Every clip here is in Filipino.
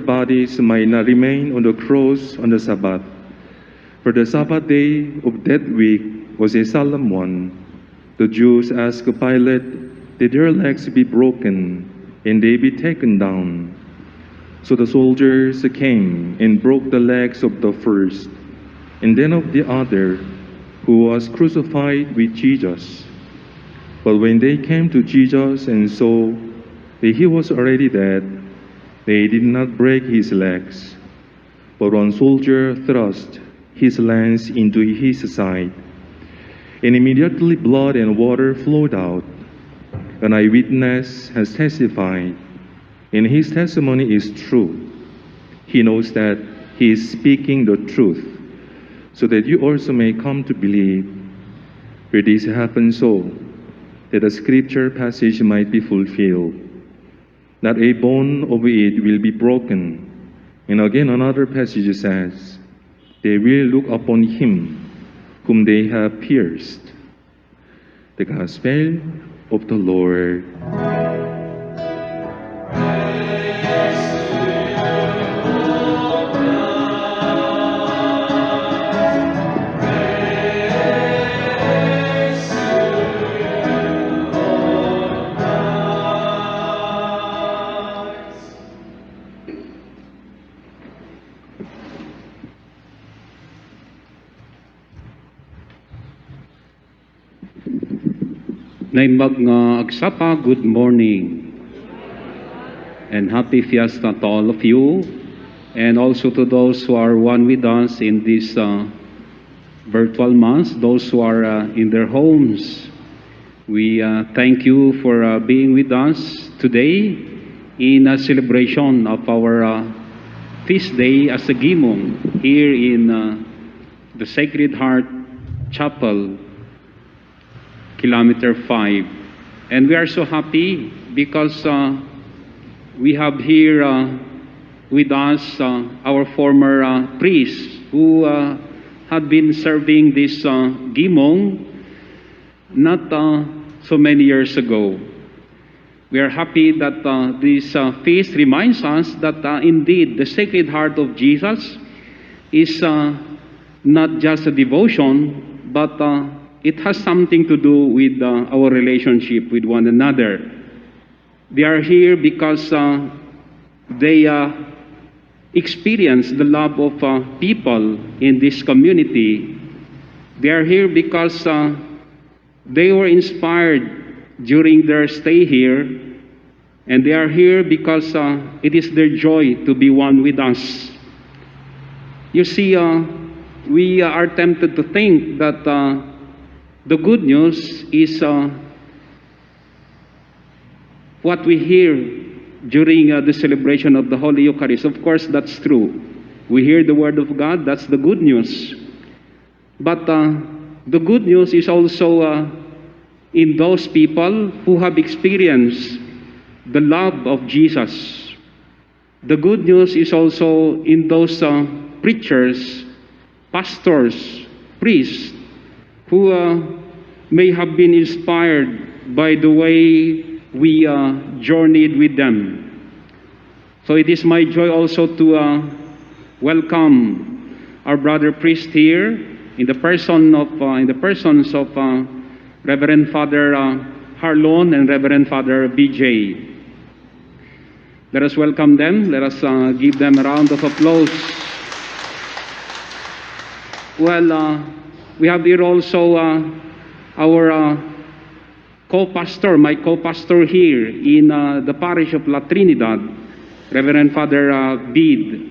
bodies might not remain on the cross on the Sabbath. For the Sabbath day of that week was a solemn one. The Jews asked Pilate that their legs be broken and they be taken down. So the soldiers came and broke the legs of the first, and then of the other, who was crucified with Jesus. But when they came to Jesus and saw that he was already dead, they did not break his legs. But one soldier thrust his lance into his side, and immediately blood and water flowed out. An eyewitness has testified, and his testimony is true. He knows that he is speaking the truth, so that you also may come to believe. For this happened so that the scripture passage might be fulfilled. Not a bone of it will be broken. And again another passage says, they will look upon him whom they have pierced. The Gospel of the Lord. Naimbag nga agsapa, good morning. And happy fiesta to all of you, and also to those who are one with us in this virtual mass, those who are in their homes. We thank you for being with us today in a celebration of our feast day as a Gimong here in the Sacred Heart Chapel, Kilometer 5. And we are so happy because we have here with us our former priest who had been serving this Gimong not so many years ago. We are happy that this feast reminds us that indeed the Sacred Heart of Jesus is not just a devotion, but it has something to do with our relationship with one another. They are here because they experience the love of people in this community. They are here because they were inspired during their stay here, and they are here because it is their joy to be one with us. You see, we are tempted to think that the good news is what we hear during the celebration of the Holy Eucharist. Of course, that's true. We hear the Word of God, that's the good news. But the good news is also in those people who have experienced the love of Jesus. The good news is also in those preachers, pastors, priests, who may have been inspired by the way we journeyed with them. So it is my joy also to welcome our brother priest here in the persons of Reverend Father Harlon and Reverend Father BJ. Let us welcome them. Let us give them a round of applause. Well, we have here also our co-pastor, my co-pastor here in the parish of La Trinidad, Reverend Father Bede.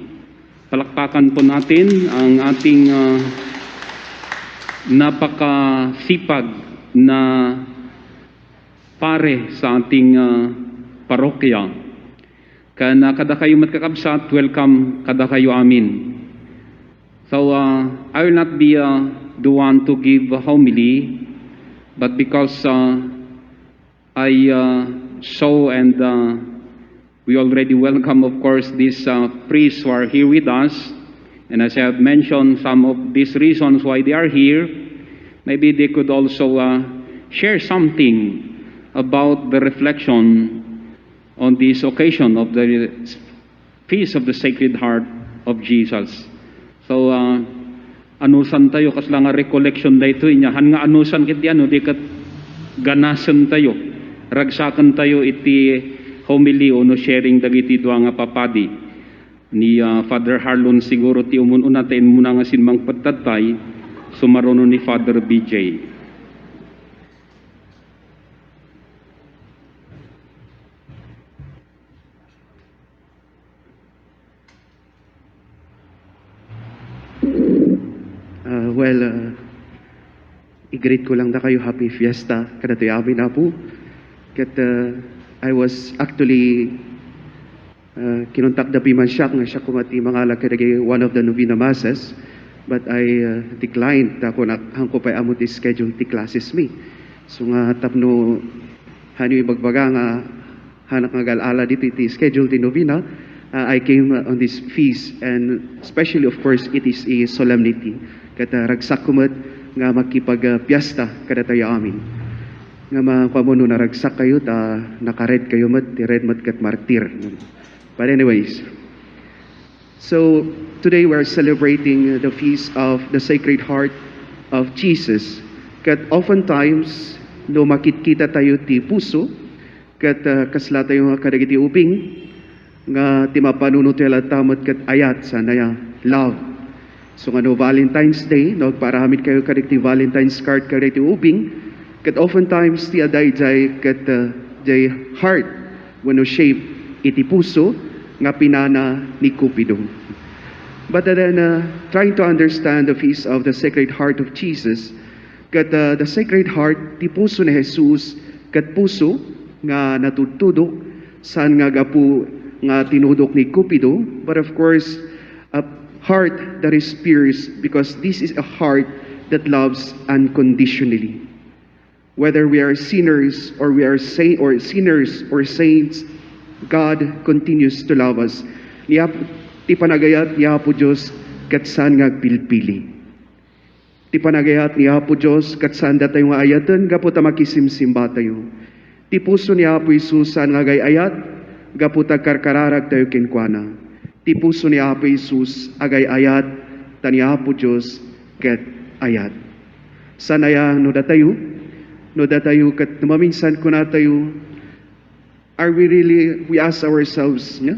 Palakpakan po natin ang ating napakasipag na pare sa ating parokya. Kana kada kayo matkakabsat, welcome kada kayo amin. So I will not be the one to give a homily, but because I saw and we already welcome, of course, these priests who are here with us, and as I have mentioned some of these reasons why they are here, maybe they could also share something about the reflection on this occasion of the Feast of the Sacred Heart of Jesus. So, anusan tayo, kasla nga recollection da ito, inyahan nga anusan kiti ano, di kat ganasan tayo, ragsakan tayo iti homily o no sharing dagiti dua nga papadi. Ni Father Harlon siguro ti umun-una tayo muna nga sinmang pagtatay, sumarono ni Father BJ. I-greet ko lang na kayo happy fiesta kada tayo amin na po. Kat I was actually kinontak da piman siya nga siya kumati mangalag kadagay one of the novena masses, but I declined ako na hangko pa amot i schedule ti classes me. So nga tapno hanyo ibagbaga nga hanak nga galala dito ti schedule ti novena. I came on this feast, and especially of course it is a solemnity. Kata ragsak kumat nga makipag-piesta kada tayo amin. Nga mapamuno na ragsak kayo ta nakared kayo mat, ti red mat kat martir. But anyways, so today we're celebrating the feast of the Sacred Heart of Jesus. Kat oftentimes no makikita tayo ti puso, kat kasla tayo kadagiti ubing nga ti mapanunot tela tamat kat ayat sa naya love. So nga no Valentine's Day, no parahamit kayo kadagiti Valentine's card kadagiti ubing, kat oftentimes ti aday jay kat jay heart wenno shape iti puso nga pinana ni Cupido. But then trying to understand the feast of the Sacred Heart of Jesus, kat the Sacred Heart ti puso ni Jesus kat puso nga natutudok saan nga gapu nga tinudok ni Cupido, but of course a heart that is pierced because this is a heart that loves unconditionally. Whether we are sinners or we are sinners or saints, God continues to love us. Ti panagayat niya po Diyos kat saan nga pilpili. Ti panagayat niya po Diyos kat saan da tayo nga ayatan gaputa makisimsimba tayo. Ti puso niya po Isus saan nga gayayat gaputa karkararag tayo kinkwana. Ti puso ni Apo Isus agay ayat tani Apo Diyos ket ayat. Sanaya no datayo ket maminsan ko na tayo, are we really, we ask ourselves, yeah?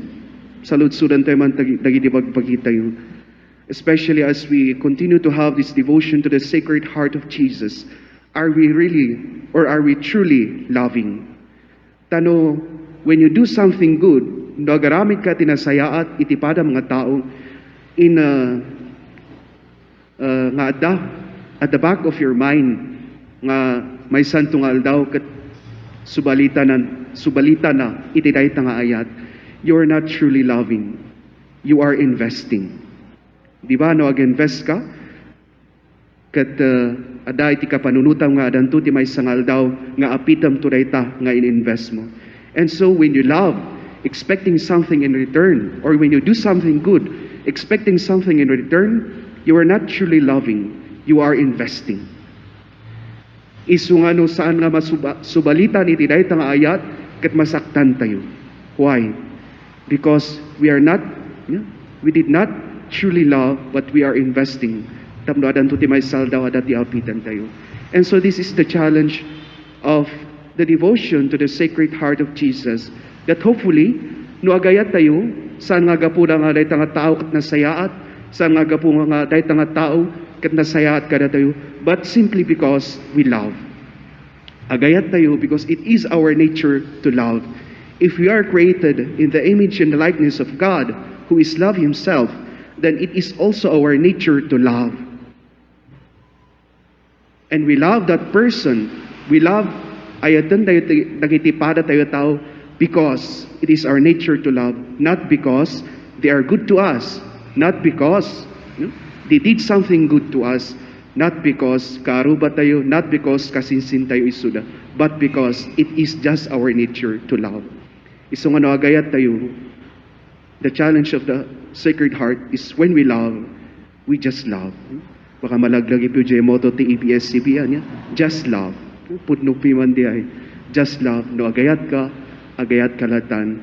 Salud-sudan tayo man dagiti pagpakita yun. Especially as we continue to have this devotion to the Sacred Heart of Jesus, are we really or are we truly loving? Tano, when you do something good, nagaramid ka tinasayaat itipada mga tao in nga at the back of your mind nga may santong aldaw kat subalita na itiday nga ayat, you are not truly loving, you are investing. Di ba no ag-invest ka kat aday ti kapanunutam nga adanto ti may sangal daw nga apitam tuday ta nga in-invest mo. And so when you love expecting something in return, or when you do something good expecting something in return, you are not truly loving, you are investing. Isu nga no saan nga masubalitan iti dahi nga ayat ket masaktan tayo. Why? Because we did not truly love, but we are investing. Tapno adan to ti may saldaw adati apitan tayo. And so this is the challenge of the devotion to the Sacred Heart of Jesus, that hopefully no agayat tayo saan nga gapuna nga dahi nga tao ket nasayaat, saan nga gapuna nga dahi nga tao ket nasayaat kada tayo, but simply because we love. Agayat tayo because it is our nature to love. If we are created in the image and the likeness of God, who is love Himself, then it is also our nature to love. And we love that person. We love ayatan tayo nagitipada tayo tao because it is our nature to love, not because they are good to us, not because they did something good to us, not because kaaruba tayo, not because kasinsin tayo isuda, but because it is just our nature to love. Iso nga agayat tayo, the challenge of the Sacred Heart is when we love, we just love. Baka malaglag ito yung motto ti EPS-CP yan, just love. Putno piman di ay, just love. No agayat ka latan,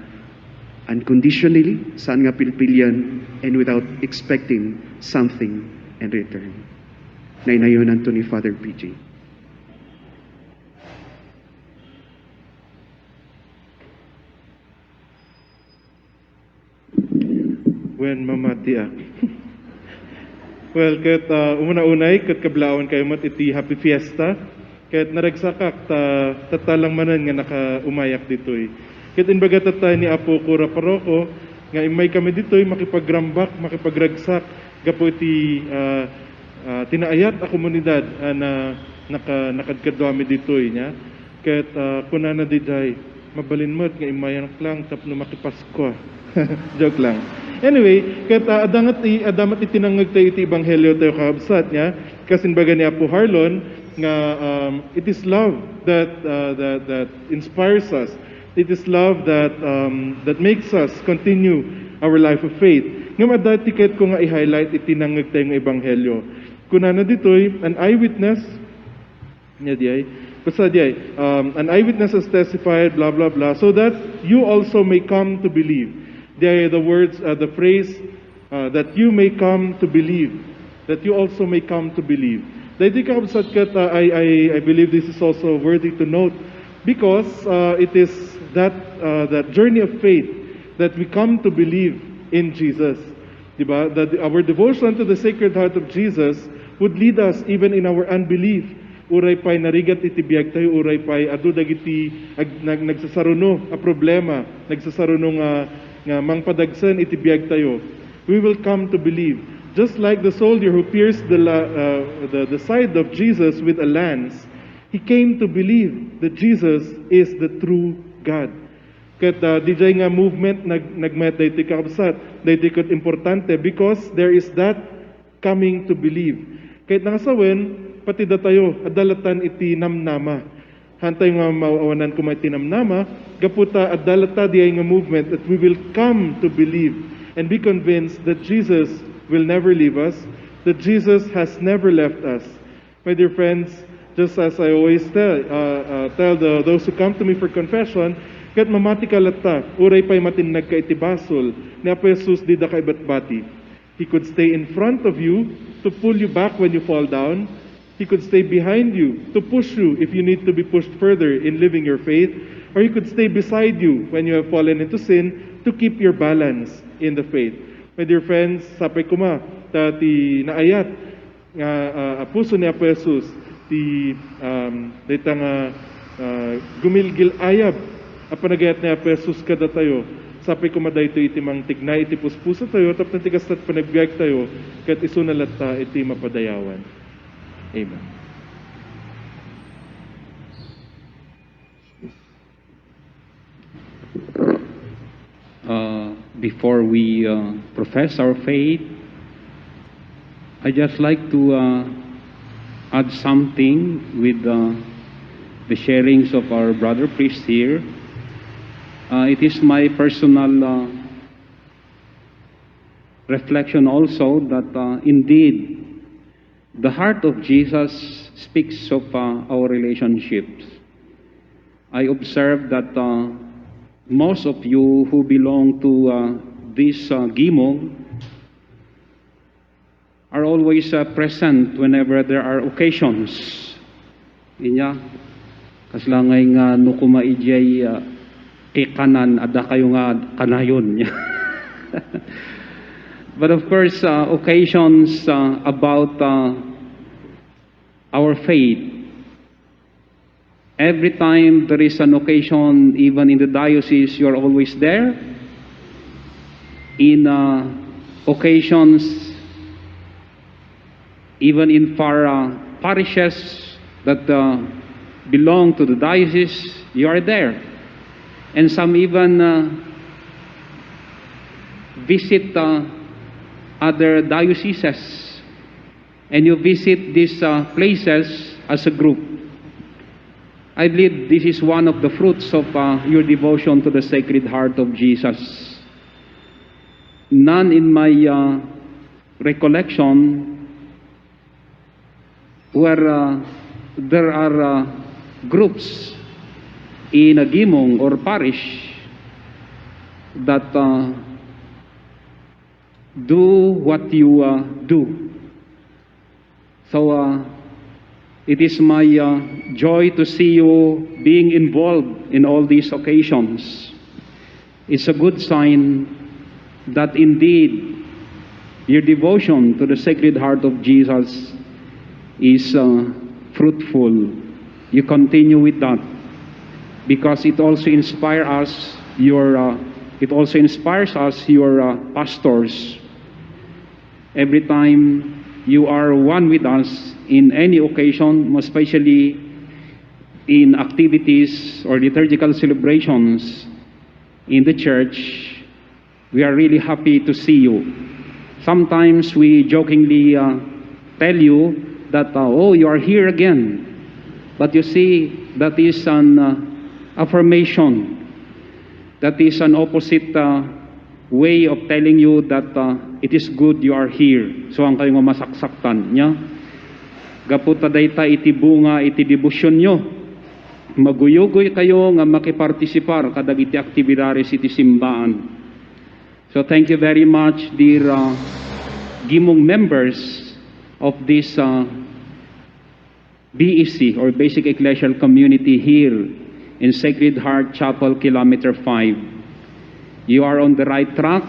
unconditionally, saan nga pilpilyan, and without expecting something in return. Nainayonan to ni Father PG. When mamati ak. Well, kat umuna-unay, kat kablaon kayo mat iti happy fiesta. Kat naragsakak, tatalang manan nga naka-umayak ditoy. Kat inbaga tatay ni Apo Kura Paroko, nga imay kami ditoy, makipagrambak, makipagragsak, gapo iti tinaayat a komunidad na nakadkadwami ditoy niya. Kat kunana diday, mabalinmot nga imayanak lang, tapno makipasko. Joke lang. Anyway, kat adamat itinangag tayo iti Ebanghelyo tayo kahabsat niya, kasinbaga ni Apo Harlon, nga it is love that inspires us. It is love that makes us continue our life of faith. Nga madati kahit ko nga i-highlight itinangag tayo ng Ebanghelyo. Kunana ditoy, an eyewitness, niya diay, basta diay, an eyewitness has testified, blah, blah, blah, so that you also may come to believe. They are the words, the phrase, that you may come to believe. That you also may come to believe. I believe this is also worthy to note because it is that journey of faith that we come to believe in Jesus. Diba? That our devotion to the Sacred Heart of Jesus would lead us even in our unbelief. Uray pa'y narigat iti biyag tayo, uray pa'y adu dagiti nagsasaruno a problema, nagsasaruno nga mangpadagsan iti biyag tayo. We will come to believe. Just like the soldier who pierced the side of Jesus with a lance, he came to believe that Jesus is the true God. Kat DJ nga movement nagmet dayti kakabsat, dayti kat importante because there is that coming to believe. Kahit nangasawen, pati da tayo, adalatan iti namnama. Hantay nga maawanan ko may tinamnama, gaputa adalata diay nga movement that we will come to believe and be convinced that Jesus will never leave us, that Jesus has never left us. My dear friends, just as I always tell those who come to me for confession, kat mamati kalata, uray pa'y matinag ka itibasol, ni Apo Jesus di da ka ibatbati. He could stay in front of you to pull you back when you fall down. He could stay behind you to push you if you need to be pushed further in living your faith. Or He could stay beside you when you have fallen into sin to keep your balance in the faith. My dear friends, sapay kuma, ti naayat, nga puso ni Apo Jesus, ti ditang gumilgil ayab, apanagayat ni Apo Jesus kada tayo, sapay kuma da ito itimang tignay, iti puspusa tayo, tap na tigas at panagbiag tayo, kat isunalat ta iti mapadayawan. Amen. Before we profess our faith, I just like to add something with the sharings of our brother priest here. It is my personal reflection also that indeed the heart of Jesus speaks of our relationships. I observe that most of you who belong to this Gimong are always present whenever there are occasions. Inya, kaslangay nga nukuma ijay kanan, ada kayo nga kanayon niya. But of course, occasions about our faith, every time there is an occasion, even in the diocese, you are always there. In occasions, even in far parishes that belong to the diocese, you are there. And some even visit other dioceses, and you visit these places as a group. I believe this is one of the fruits of your devotion to the Sacred Heart of Jesus. None in my recollection where there are groups in a Gimong or parish that do what you do. So it is my joy to see you being involved in all these occasions. It's a good sign that indeed your devotion to the Sacred Heart of Jesus is fruitful. You continue with that because it also inspires us, your pastors. Every time you are one with us in any occasion, especially in activities or liturgical celebrations in the church, we are really happy to see you. Sometimes we jokingly tell you that, oh, you are here again. But you see, that is an affirmation. That is an opposite way of telling you that it is good you are here. So ang kayo nga masaksaktan niya. Gaputa dayta iti bunga iti debosyon nyo. Maguyugoy kayo nga makipartisipar kadag iti aktibidades iti simbaan. So thank you very much, dear gimong members of this BEC or Basic Ecclesial Community here in Sacred Heart Chapel, Kilometer 5. You are on the right track.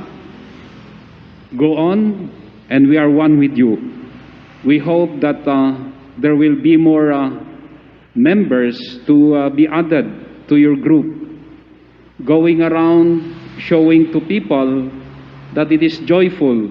Go on, and we are one with you. We hope that there will be more members to be added to your group, going around showing to people that it is joyful